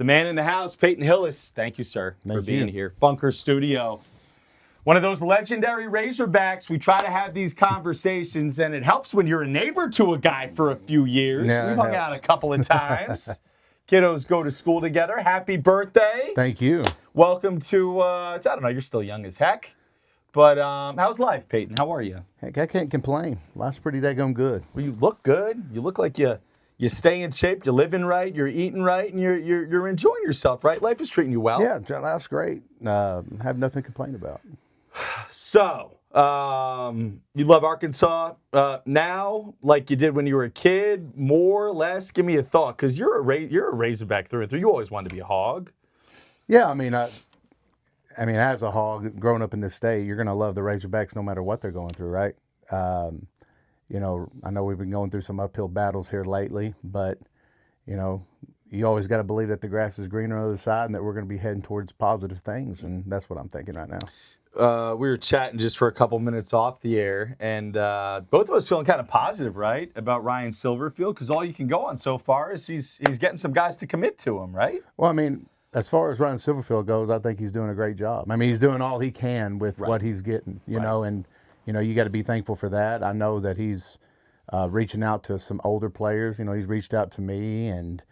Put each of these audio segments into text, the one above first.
The man in the house, Peyton Hillis. Thank you, sir, for being here. Bunker Studio. One of those legendary Razorbacks. We try to have these conversations, and it helps when you're a neighbor to a guy for a few years. Yeah, We've hung out a couple of times. Kiddos go to school together. Happy birthday. Thank you. Welcome to, I don't know, you're still young as heck. But how's life, Peyton? How are you? Heck, I can't complain. Life's pretty daggone good. Well, you look good. You look like you stay in shape. You're living right. You're eating right, and you're enjoying yourself, right? Life is treating you well. Yeah, life's great. Have nothing to complain about. So, you love Arkansas now, like you did when you were a kid, more or less? Give me a thought, because you're a Razorback through and through. You always wanted to be a Hog. Yeah, I mean, as a Hog, growing up in this state, you're going to love the Razorbacks no matter what they're going through, right? I know we've been going through some uphill battles here lately, but, you always got to believe that the grass is greener on the other side and that we're going to be heading towards positive things, and that's what I'm thinking right now. We were chatting just for a couple minutes off the air, and both of us feeling kind of positive, right, about Ryan Silverfield, because all you can go on so far is he's getting some guys to commit to him, right? Well, I mean, as far as Ryan Silverfield goes, I think he's doing a great job. I mean, he's doing all he can with what he's getting, you know, and, you got to be thankful for that. I know that he's reaching out to some older players. He's reached out to me, and,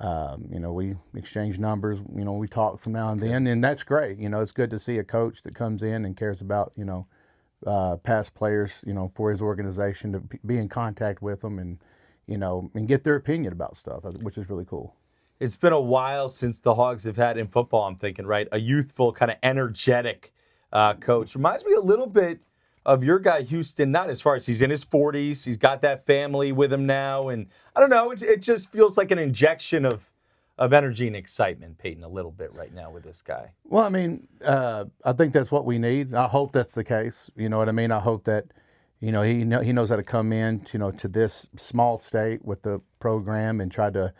we exchange numbers. We talk from now and then, and that's great. It's good to see a coach that comes in and cares about, past players, for his organization, to be in contact with them and, and get their opinion about stuff, which is really cool. It's been a while since the Hogs have had in football, I'm thinking, right? A youthful, kind of energetic coach. Reminds me a little bit of your guy, Houston, not as far as he's in his 40s. He's got that family with him now. And I don't know, it just feels like an injection of energy and excitement, Peyton, a little bit right now with this guy. Well, I mean, I think that's what we need. I hope that's the case. You know what I mean? I hope that, he knows how to come in, to this small state with the program and try to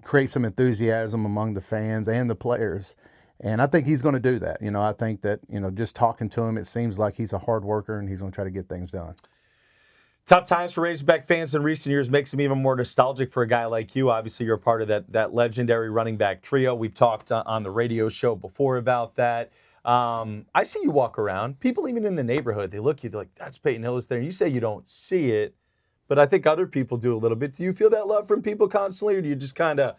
create some enthusiasm among the fans and the players. And I think he's going to do that. I think that, just talking to him, it seems like he's a hard worker and he's going to try to get things done. Tough times for Razorback fans in recent years makes him even more nostalgic for a guy like you. Obviously, you're a part of that legendary running back trio. We've talked on the radio show before about that. I see you walk around. People even in the neighborhood, they look at you, they're like, that's Peyton Hillis there. And you say you don't see it, but I think other people do a little bit. Do you feel that love from people constantly, or do you just kind of,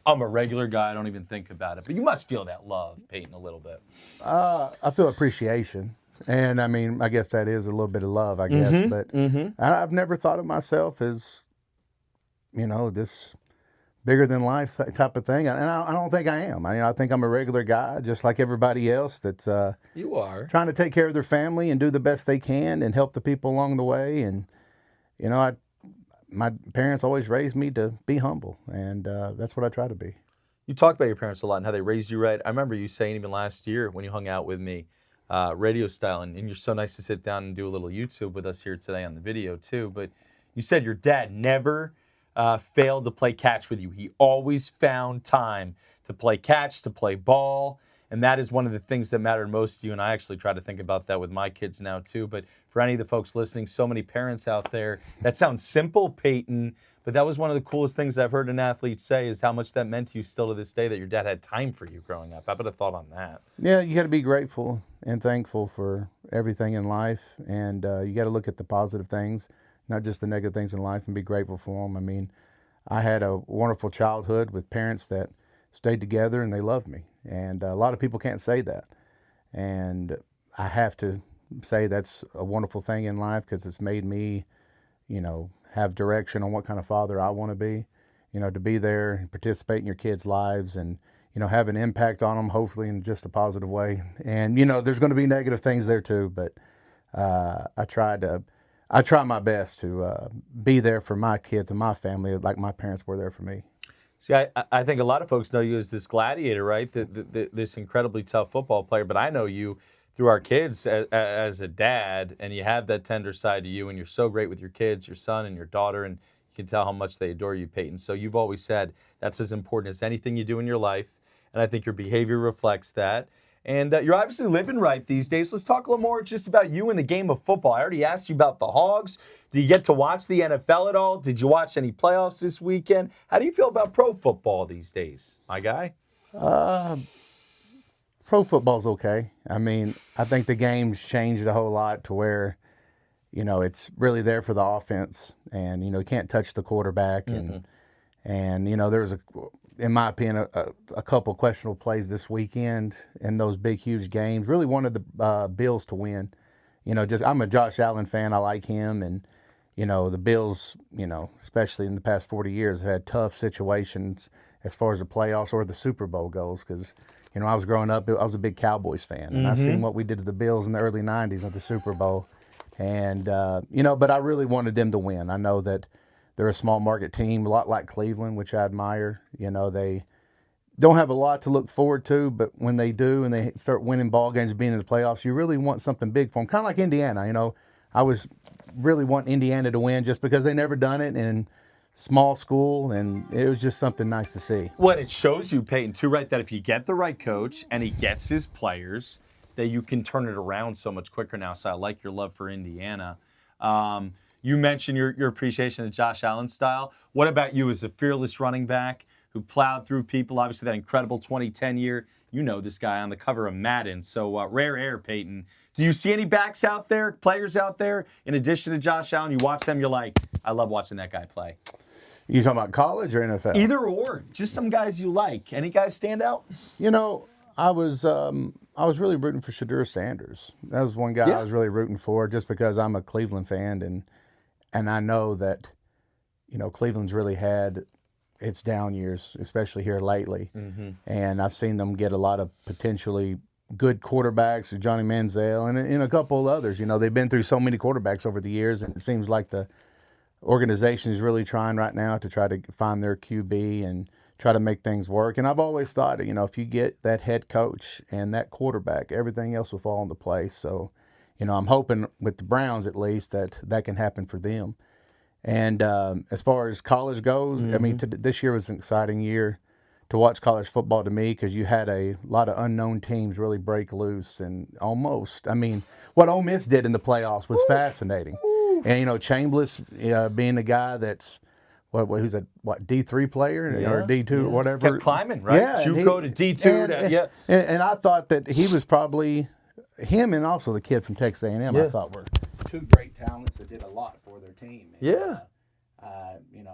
I'm a regular guy, I don't even think about it. But you must feel that love, Peyton, a little bit. I feel appreciation. And, I mean, I guess that is a little bit of love, I guess. But I've never thought of myself as, this bigger-than-life type of thing. And I don't think I am. I think I'm a regular guy, just like everybody else that's you are trying to take care of their family and do the best they can and help the people along the way. And, my parents always raised me to be humble, and that's what I try to be. You talk about your parents a lot and how they raised you right. I remember you saying even last year when you hung out with me, radio style, and you're so nice to sit down and do a little YouTube with us here today on the video too, but you said your dad never failed to play catch with you. He always found time to play catch, to play ball, and that is one of the things that mattered most to you, and I actually try to think about that with my kids now too. But for any of the folks listening, so many parents out there, that sounds simple, Peyton, but that was one of the coolest things I've heard an athlete say, is how much that meant to you still to this day, that your dad had time for you growing up. How about a thought on that? Yeah, you got to be grateful and thankful for everything in life, and you got to look at the positive things, not just the negative things in life, and be grateful for them. I mean, I had a wonderful childhood with parents that stayed together and they loved me, and a lot of people can't say that, and I have to say that's a wonderful thing in life, because it's made me, have direction on what kind of father I want to be, to be there and participate in your kids' lives and, have an impact on them, hopefully in just a positive way. And, there's going to be negative things there too, but I try my best to be there for my kids and my family like my parents were there for me. See, I think a lot of folks know you as this gladiator, right? This incredibly tough football player, but I know you through our kids as a dad, and you have that tender side to you, and you're so great with your kids, your son and your daughter, and you can tell how much they adore you, Peyton. So you've always said that's as important as anything you do in your life, and I think your behavior reflects that. And you're obviously living right these days. Let's talk a little more just about you and the game of football. I already asked you about the Hogs. Do you get to watch the NFL at all? Did you watch any playoffs this weekend? How do you feel about pro football these days, my guy? Pro football's okay. I mean, I think the game's changed a whole lot to where, it's really there for the offense, and you can't touch the quarterback, and there was in my opinion, a couple questionable plays this weekend in those big, huge games. Really wanted the Bills to win. I'm a Josh Allen fan. I like him, and the Bills, especially in the past 40 years, have had tough situations as far as the playoffs or the Super Bowl goes. Because I was growing up, I was a big Cowboys fan, and I seen what we did to the Bills in the early '90s at the Super Bowl. And, but I really wanted them to win. I know that they're a small market team, a lot like Cleveland, which I admire. They don't have a lot to look forward to, but when they do and they start winning ball games and being in the playoffs, you really want something big for them. Kind of like Indiana. I was really wanting Indiana to win just because they never done it in small school, and it was just something nice to see. Well, it shows you, Peyton, too, right, that if you get the right coach and he gets his players, that you can turn it around so much quicker now. So I like your love for Indiana. You mentioned your appreciation of Josh Allen's style. What about you as a fearless running back who plowed through people? Obviously, that incredible 2010 year. You know this guy on the cover of Madden. So rare air, Peyton. Do you see any backs out there, players out there, in addition to Josh Allen? You watch them, you're like, I love watching that guy play. You talking about college or NFL? Either or. Just some guys you like. Any guys stand out? I was really rooting for Shadur Sanders. That was one guy I was really rooting for, just because I'm a Cleveland fan, and I know that, Cleveland's really had its down years, especially here lately. And I've seen them get a lot of potentially good quarterbacks, Johnny Manziel, and a couple of others. They've been through so many quarterbacks over the years, and it seems like the organization is really trying right now to try to find their QB and try to make things work. And I've always thought, if you get that head coach and that quarterback, everything else will fall into place. So, I'm hoping with the Browns at least that can happen for them. And as far as college goes, I mean, this year was an exciting year to watch college football to me, because you had a lot of unknown teams really break loose. And what Ole Miss did in the playoffs was fascinating. And, Chambliss being the guy that's, who's a D3 player or D2 whatever. Kept climbing, right? Yeah, JUCO to D2. And I thought that he was probably, him and also the kid from Texas A&M, I thought were two great talents that did a lot for their team. And,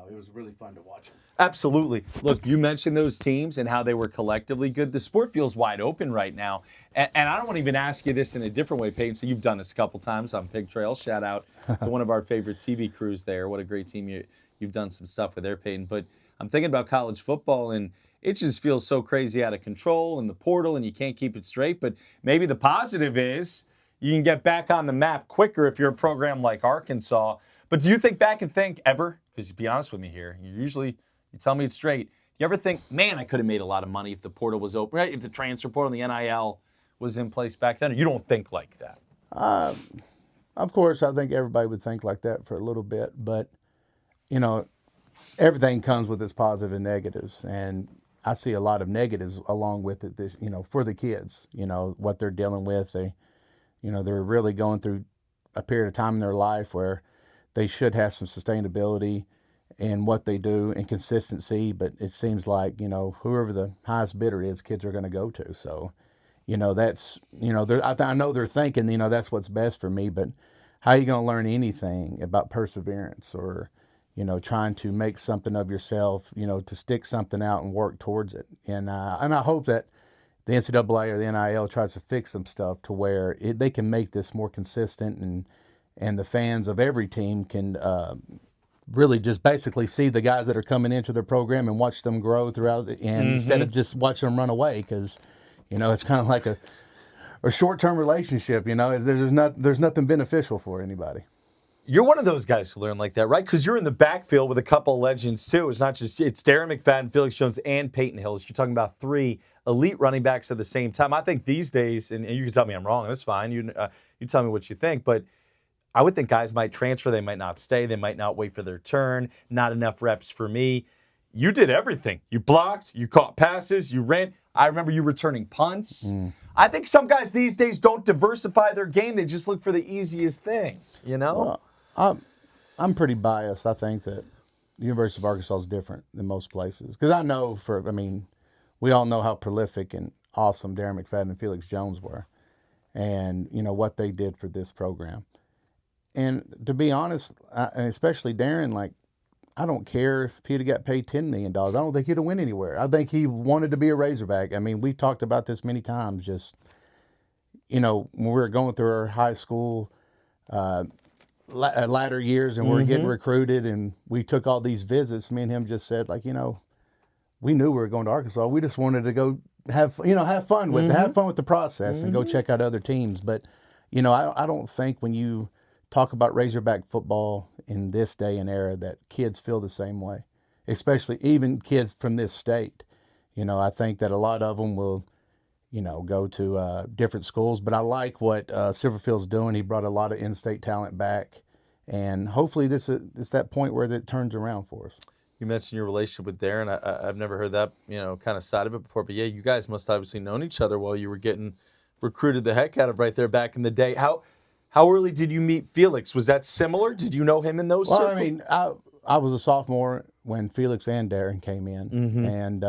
it was really fun to watch them. Absolutely. Look, you mentioned those teams and how they were collectively good. The sport feels wide open right now. And I don't want to even ask you this in a different way, Peyton. So you've done this a couple times on Pig Trail. Shout out to one of our favorite TV crews there. What a great team you've done some stuff with there, Peyton. But I'm thinking about college football, and it just feels so crazy out of control in the portal, and you can't keep it straight. But maybe the positive is you can get back on the map quicker if you're a program like Arkansas. But do you think back and think ever, because be honest with me here, you tell me it straight, do you ever think, man, I could have made a lot of money if the portal was open, right? If the transfer portal and the NIL was in place back then? Or you don't think like that? Of course, I think everybody would think like that for a little bit, but everything comes with its positive and negatives, and I see a lot of negatives along with it. For the kids, what they're dealing with, they're really going through a period of time in their life where they should have some sustainability in what they do and consistency, but it seems like whoever the highest bidder is, kids are going to go to. So, that's I know they're thinking that's what's best for me, but how are you going to learn anything about perseverance or trying to make something of yourself, to stick something out and work towards it. And I hope that the NCAA or the NIL tries to fix some stuff to where they can make this more consistent, and the fans of every team can really just basically see the guys that are coming into their program and watch them grow throughout, and instead of just watching them run away, because, it's kind of like a short-term relationship, there's nothing beneficial for anybody. You're one of those guys who learn like that, right? Because you're in the backfield with a couple of legends, too. It's not just, it's Darren, McFadden, Felix Jones, and Peyton Hillis. You're talking about three elite running backs at the same time. I think these days, and you can tell me I'm wrong, that's fine. You tell me what you think, but I would think guys might transfer. They might not stay. They might not wait for their turn. Not enough reps for me. You did everything. You blocked. You caught passes. You ran. I remember you returning punts. I think some guys these days don't diversify their game. They just look for the easiest thing, you know? Well, I'm pretty biased. I think that the University of Arkansas is different than most places. Because I know we all know how prolific and awesome Darren McFadden and Felix Jones were. And, what they did for this program. And to be honest, and especially Darren, like, I don't care if he'd have got paid $10 million. I don't think he'd have went anywhere. I think he wanted to be a Razorback. I mean, we talked about this many times. Just, when we were going through our high school latter years and we were getting recruited and we took all these visits, me and him just said, like, we knew we were going to Arkansas. We just wanted to go have fun with the process and go check out other teams. But, I don't think when you talk about Razorback football in this day and era that kids feel the same way, especially even kids from this state. I think that a lot of them will, go to different schools. But I like what Silverfield's doing. He brought a lot of in-state talent back. And hopefully this is that point where it turns around for us. You mentioned your relationship with Darren. I've never heard that, kind of side of it before. But, yeah, you guys must have obviously known each other while you were getting recruited the heck out of right there back in the day. How early did you meet Felix? Was that similar? Did you know him in those circles? I mean, I was a sophomore when Felix and Darren came in. And,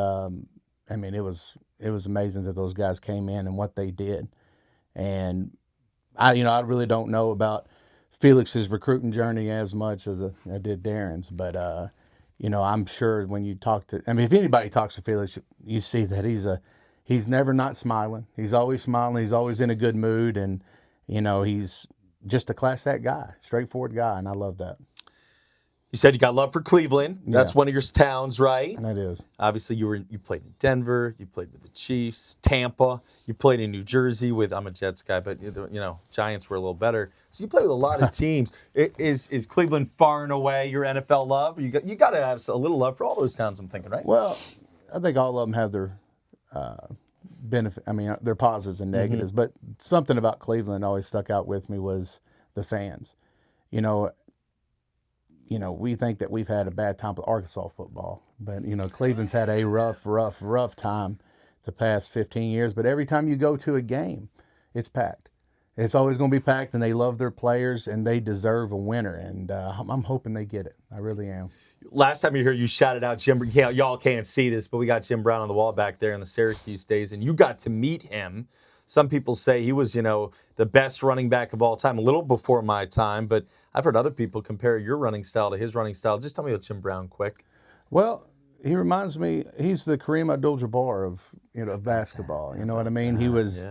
it was amazing that those guys came in and what they did. And, I really don't know about Felix's recruiting journey as much as I did Darren's. But, I'm sure when you talk to – if anybody talks to Felix, you see that he's never not smiling. He's always smiling. He's always in a good mood. And, he's just a class act guy, straightforward guy, and I love that. You said you got love for Cleveland. That's one of your towns, right? That is. Obviously, you played in Denver. You played with the Chiefs, Tampa. You played in New Jersey with, I'm a Jets guy, but, Giants were a little better. So you played with a lot of teams. Is Cleveland far and away your NFL love? You got to have a little love for all those towns, I'm thinking, right? Well, I think all of them have their benefit. Their positives and negatives. But something about Cleveland always stuck out with me was the fans. We think that we've had a bad time with Arkansas football, but Cleveland's had a rough time the past 15 years. But every time you go to a game, it's packed. It's always going to be packed, and they love their players, and they deserve a winner. And I'm hoping they get it. I really am. Last time you were here, you shouted out Jim. Y'all can't see this, but we got Jim Brown on the wall back there in the Syracuse days, and you got to meet him. Some people say he was, the best running back of all time, a little before my time, but I've heard other people compare your running style to his running style. Just tell me about Jim Brown quick. Well, he reminds me, he's the Kareem Abdul-Jabbar of basketball. You know what I mean? He was,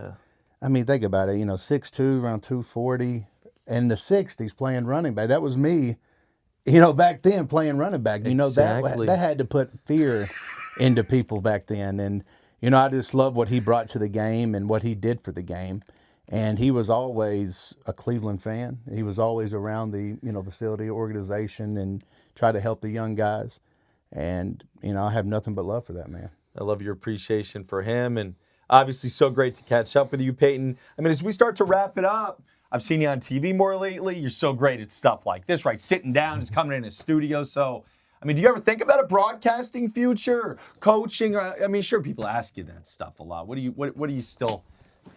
think about it, 6'2", around 240, in the 60s playing running back. That was me, back then playing running back. Exactly. That had to put fear into people back then. And, I just love what he brought to the game and what he did for the game. And he was always a Cleveland fan. He was always around the, facility organization and try to help the young guys. And, I have nothing but love for that man. I love your appreciation for him. And obviously so great to catch up with you, Peyton. As we start to wrap it up, I've seen you on TV more lately. You're so great at stuff like this, right? Sitting down, just coming in a studio. So, do you ever think about a broadcasting future, coaching? Sure, people ask you that stuff a lot. What do you still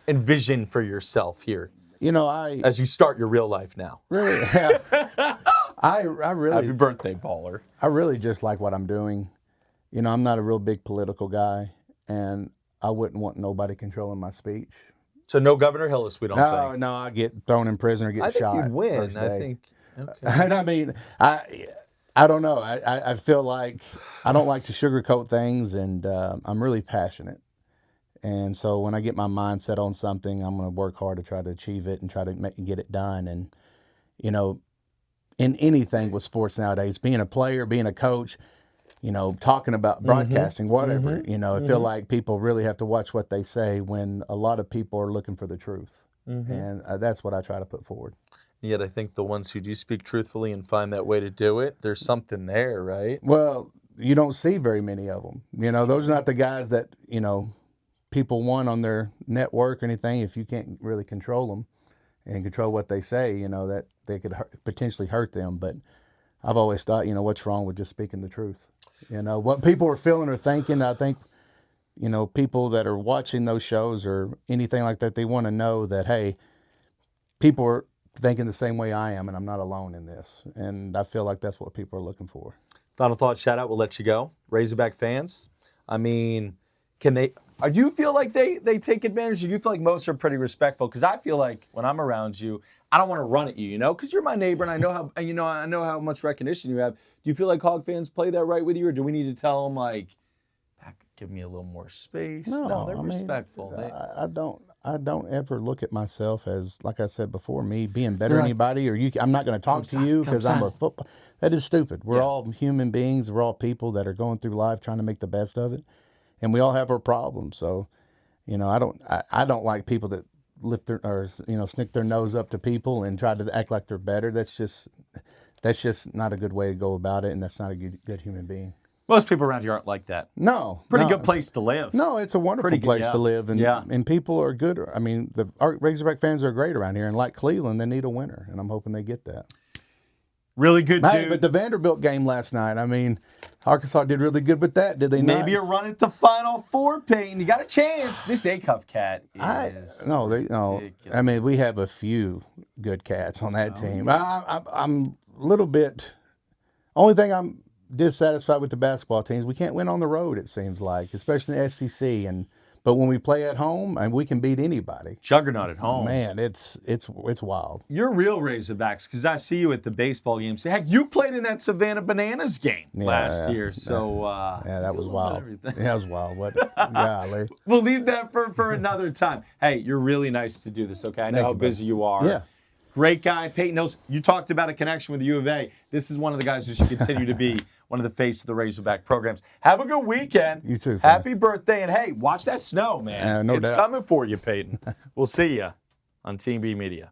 envision for yourself here? As you start your real life now. Really, yeah. I really. Happy birthday, baller. I really just like what I'm doing. I'm not a real big political guy, and I wouldn't want nobody controlling my speech. So no Governor Hillis, we don't think. No, I get thrown in prison or get shot. I think you'd win. First day. I think. Okay. And I don't know. I feel like I don't like to sugarcoat things, and I'm really passionate. And so when I get my mind set on something, I'm going to work hard to try to achieve it and try to get it done. And, in anything with sports nowadays, being a player, being a coach, talking about broadcasting, whatever, I feel like people really have to watch what they say when a lot of people are looking for the truth. And that's what I try to put forward. Yet I think the ones who do speak truthfully and find that way to do it, there's something there, right? Well, you don't see very many of them. Those are not the guys that, people want on their network or anything. If you can't really control them and control what they say, that they could potentially hurt them. But I've always thought, what's wrong with just speaking the truth? What people are feeling or thinking, I think, you know, people that are watching those shows or anything like that, they want to know that, hey, people are thinking the same way I am, and I'm not alone in this. And I feel like that's what people are looking for. Final thought, shout out, we'll let you go. Razorback fans, I mean, can they, do you feel like they take advantage? Or do you feel like most are pretty respectful? Because I feel like when I'm around you, I don't want to run at you, you know, because you're my neighbor and I know how much recognition you have. Do you feel like Hog fans play that right with you, or do we need to tell them like, give me a little more space? No, they're respectful. I don't ever look at myself as, like I said before, me being better than anybody, or you. I'm not going to talk to you because I'm a football. That is stupid. We're all human beings. We're all people that are going through life trying to make the best of it, and we all have our problems. So, you know, I don't like people that lift their, or snick their nose up to people and try to act like they're better. That's just not a good way to go about it, and that's not a good human being. Most people around here aren't like that. No. Pretty good place to live. No, it's a wonderful place to live. And people are good. I mean, our Razorback fans are great around here. And like Cleveland, they need a winner. And I'm hoping they get that. Really good, dude. Hey, but the Vanderbilt game last night, I mean, Arkansas did really good with that, did they not? Maybe a run at the Final Four, Peyton. You got a chance. This A-Cup cat is ridiculous. I mean, we have a few good cats on that team. I'm a little bit, only thing I'm dissatisfied with the basketball teams, we can't win on the road, it seems like, especially in the SEC. But when we play at home, and we can beat anybody. Juggernaut at home. Man, it's wild. You're real Razorbacks, because I see you at the baseball games. Heck, you played in that Savannah Bananas game last year. So that was wild. Yeah, that was wild. Larry. We'll leave that for another time. Hey, you're really nice to do this, okay? I know how busy you are. Yeah. Great guy. Peyton Hillis, you talked about a connection with U of A. This is one of the guys who should continue to be one of the face of the Razorback programs. Have a good weekend. You too. Happy birthday. And hey, watch that snow, man. No it's doubt. coming for you, Peyton. We'll see you on Team B Media.